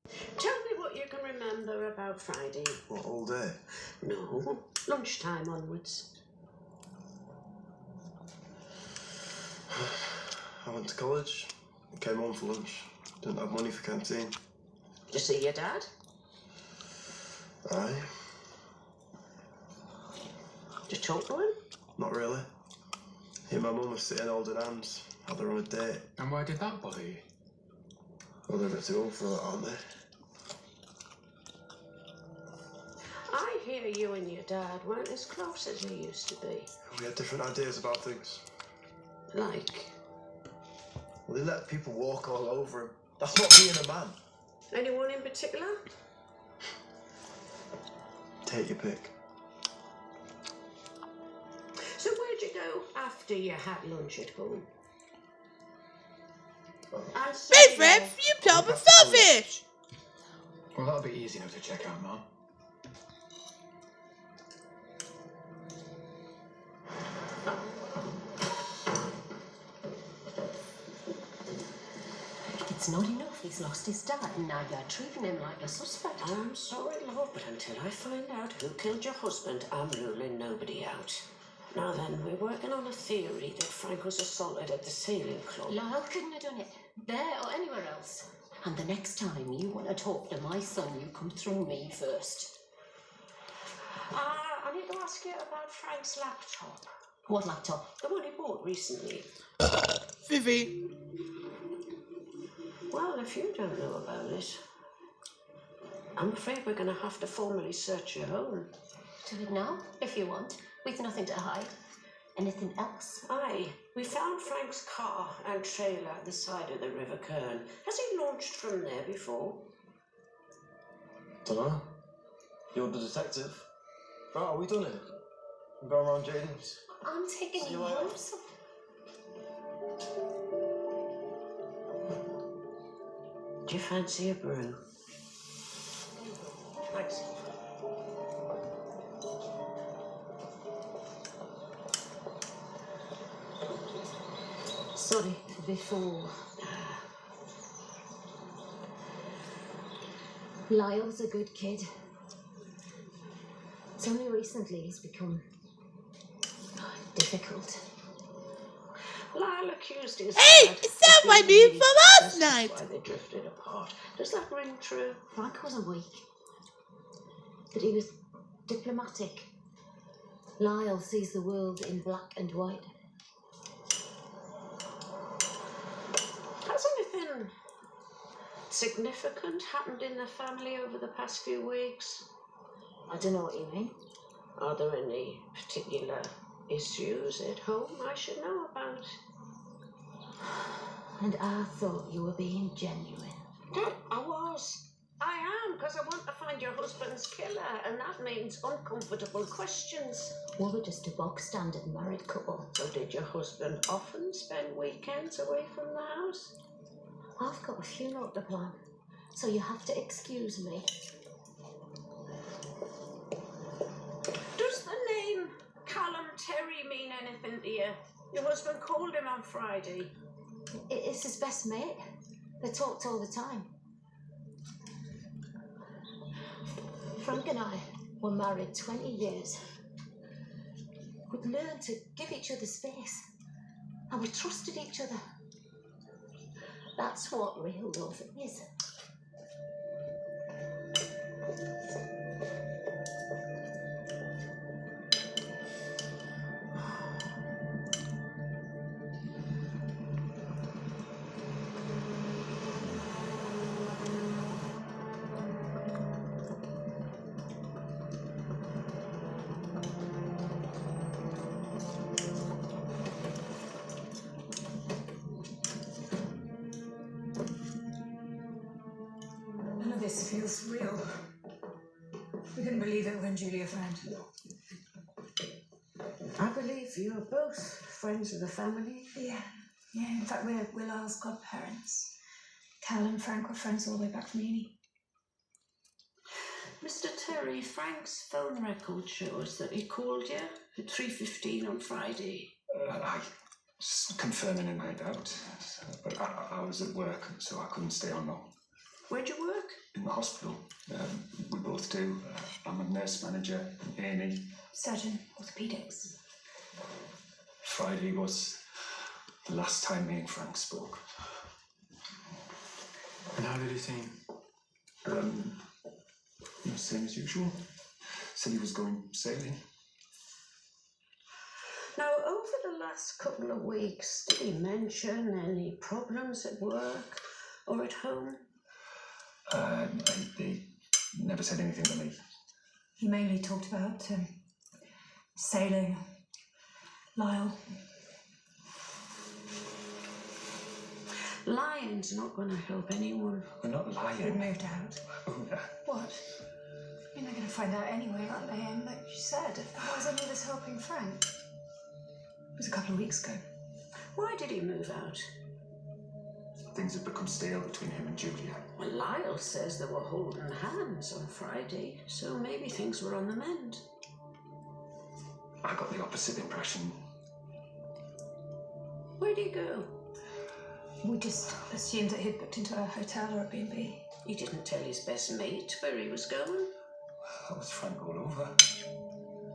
Tell me what you can remember about Friday. What, all day? No, lunchtime onwards. I went to college, came home for lunch, didn't have money for canteen. Did you see your dad? Aye. Did you talk to him? Not really. He and my mum were sitting holding hands, had her on a date. And why did that bother you? Well, they're a bit too old for that, aren't they? I hear you and your dad weren't as close as you used to be. We had different ideas about things. Like? Well, he let people walk all over him. That's not being a man. Anyone in particular? Take your pick. So where'd you go after you had lunch at home? Hey, Fred, you tell me selfish. Well, that'll be easy enough to check out, Mum. It's not enough. He's lost his dad, and now you're treating him like a suspect. I'm sorry, love, but until I find out who killed your husband, I'm ruling nobody out. Now then, we're working on a theory that Frank was assaulted at the sailing club. Lyle couldn't have done it, there or anywhere else. And the next time you want to talk to my son, you come through me first. I need to ask you about Frank's laptop. What laptop? The one he bought recently. Vivi. Well, if you don't know about it, I'm afraid we're going to have to formally search your home. Do it now, if you want. We've nothing to hide. Anything else? Aye, we found Frank's car and trailer at the side of the River Kern. Has he launched from there before? Dunno. You're the detective. Right, are we done here? We're going around Jaden's. I'm taking See you you later. home, so... Do you fancy a brew? Thanks. Sorry, before... Lyle's a good kid. It's only recently he's become... difficult. Lyle accused his Hey, dad is that of my being meme for last racist. night? That's why they drifted apart. Does that ring true? Frank wasn't weak. But he was diplomatic. Lyle sees the world in black and white. Has anything significant happened in the family over the past few weeks? I don't know what you mean. Are there any particular issues at home I should know about? And I thought you were being genuine. Dad, I was. I am, because I want to find your husband's killer, and that means uncomfortable questions. We were just a bog standard married couple. So did your husband often spend weekends away from the house? I've got a funeral to plan, so you have to excuse me. Does the name Callum Terry mean anything to you? Your husband called him on Friday. It's his best mate. They talked all the time. Frank and I were married 20 years. We'd learned to give each other space, and we trusted each other. That's what real love is. None of this feels real. We couldn't believe it when Julia found. I believe you're both friends of the family. Yeah. In fact, we're Lyle's godparents. Cal and Frank were friends all the way back from uni. Mr. Terry, Frank's phone record shows that he called you at 3:15 on Friday. I was confirming a night out, but I was at work, so I couldn't stay on long. Where'd you work? the hospital. We both do. I'm a nurse manager, Amy. Surgeon, orthopedics. Friday was the last time me and Frank spoke. And how did he seem? Same as usual. Said he was going sailing. Now, over the last couple of weeks, did he mention any problems at work or at home? He never said anything to me. He mainly talked about sailing, Lyle. Lying's not going to help anyone. We're not We'd lying. moved out. Una. What? I mean, they're going to find out anyway, aren't they? And like you said, why is any of this helping Frank? It was a couple of weeks ago. Why did he move out? Things have become stale between him and Julia. Well, Lyle says they were holding hands on Friday, so maybe things were on the mend. I got the opposite impression. Where'd he go? We just assumed that he'd booked into a hotel or a B&B. He didn't tell his best mate where he was going. That was Frank all over.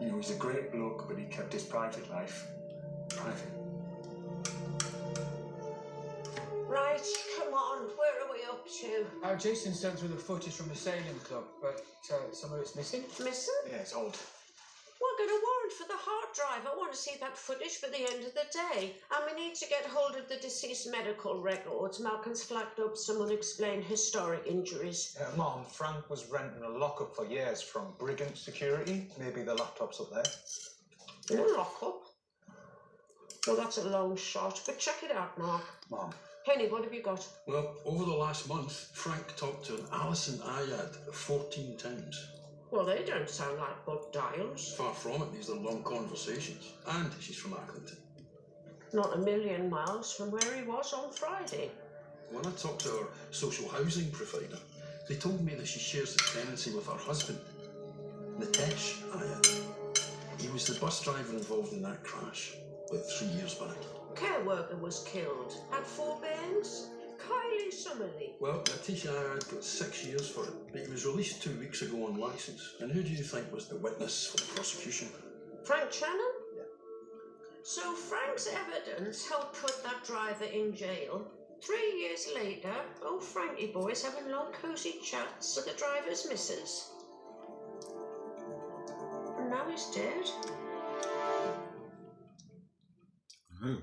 You know, he's a great bloke, but he kept his private life private. Right, come on, where are we up to? Jason sent through the footage from the sailing club, but some of it's missing. Missing? Yeah, it's old. We'll get a warrant for the hard drive. I want to see that footage for the end of the day. And we need to get hold of the deceased medical records. Malcolm's flagged up some unexplained historic injuries. Mom, Frank was renting a lockup for years from Brigand Security. Maybe the laptop's up there. In a lockup? Well, that's a long shot, but check it out, Mark. Mom. Penny, what have you got? Well, over the last month, Frank talked to Alison Ayad 14 times. Well, they don't sound like Bob dials. Far from it, these are long conversations. And she's from Accrington. Not a million miles from where he was on Friday. When I talked to her social housing provider, they told me that she shares the tenancy with her husband, Nitesh Ayad. He was the bus driver involved in that crash, about 3 years back. Care worker was killed. Had 4 bangs. Kylie Summerly. Well, Nitesh Ayad got 6 years for it, but he was released 2 weeks ago on licence. And who do you think was the witness for the prosecution? Frank Shannon? Yeah. So Frank's evidence helped put that driver in jail. 3 years later, old Frankie boy's having long cosy chats with the driver's missus. And now he's dead. Oh.